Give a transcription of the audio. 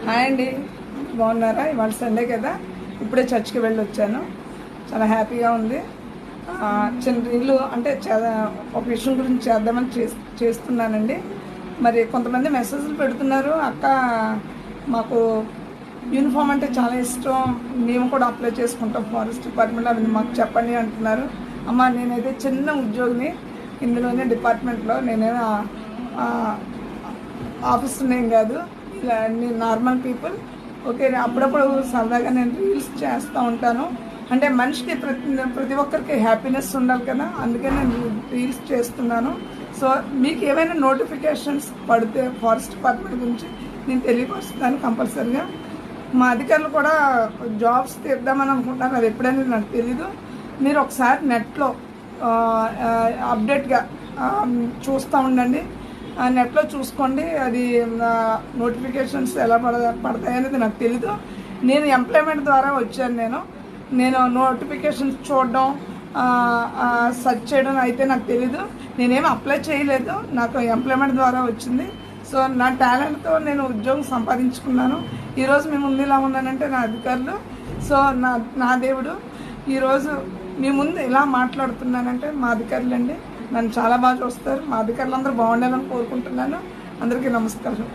Hi అండి, బాగున్నారా? ఇవాళ సండే కదా, ఇప్పుడే చర్చ్కి వెళ్ళి వచ్చాను. చాలా హ్యాపీగా ఉంది. చిన్న ఇల్లు అంటే ఒక విషయం గురించి చేద్దామని చేస్తున్నానండి. మరి కొంతమంది మెసేజ్లు పెడుతున్నారు, అక్క మాకు యూనిఫామ్ అంటే చాలా ఇష్టం, మేము కూడా అప్లై చేసుకుంటాం ఫారెస్ట్ డిపార్ట్మెంట్లో, అది మాకు చెప్పండి అంటున్నారు. అమ్మ, నేనైతే చిన్న ఉద్యోగిని ఇందులోనే డిపార్ట్మెంట్లో, నేనేమో ఆఫీసర్ ఏం కాదు, ఇలా నేను నార్మల్ పీపుల్. ఓకే, అప్పుడప్పుడు సరదాగా నేను రీల్స్ చేస్తూ ఉంటాను. అంటే మనిషికి ప్రతి ఒక్కరికి హ్యాపీనెస్ ఉండాలి కదా, అందుకే నేను రీల్స్ చేస్తున్నాను. సో మీకు ఏమైనా నోటిఫికేషన్స్ పడితే ఫారెస్ట్ డిపార్ట్మెంట్ గురించి నేను తెలియపరుస్తాను కంపల్సరీగా. మా అధికారులు కూడా జాబ్స్ తీద్దామని అనుకుంటున్నారు, అది ఎప్పుడైనా నాకు తెలీదు. మీరు ఒకసారి నెట్లో అప్డేట్గా చూస్తూ ఉండండి, నెట్లో చూసుకోండి. అది నోటిఫికేషన్స్ ఎలా పడతాయి అనేది నాకు తెలీదు. నేను ఎంప్లాయ్మెంట్ ద్వారా వచ్చాను. నేను నోటిఫికేషన్స్ చూడడం, సెర్చ్ చేయడం అయితే నాకు తెలీదు. నేనేమి అప్లై చేయలేదు, నాకు ఎంప్లాయ్మెంట్ ద్వారా వచ్చింది. సో నా టాలెంట్తో నేను ఉద్యోగం సంపాదించుకున్నాను. ఈరోజు మీ ముందు ఇలా ఉన్నానంటే నా అధికారులు. సో నా దేవుడు ఈరోజు మీ ముందు ఇలా మాట్లాడుతున్నానంటే మా అధికారులు అండి. నన్ను చాలా బాగా చూస్తారు. మా అధికారులు అందరూ బాగుండాలని కోరుకుంటున్నాను. అందరికీ నమస్కారం.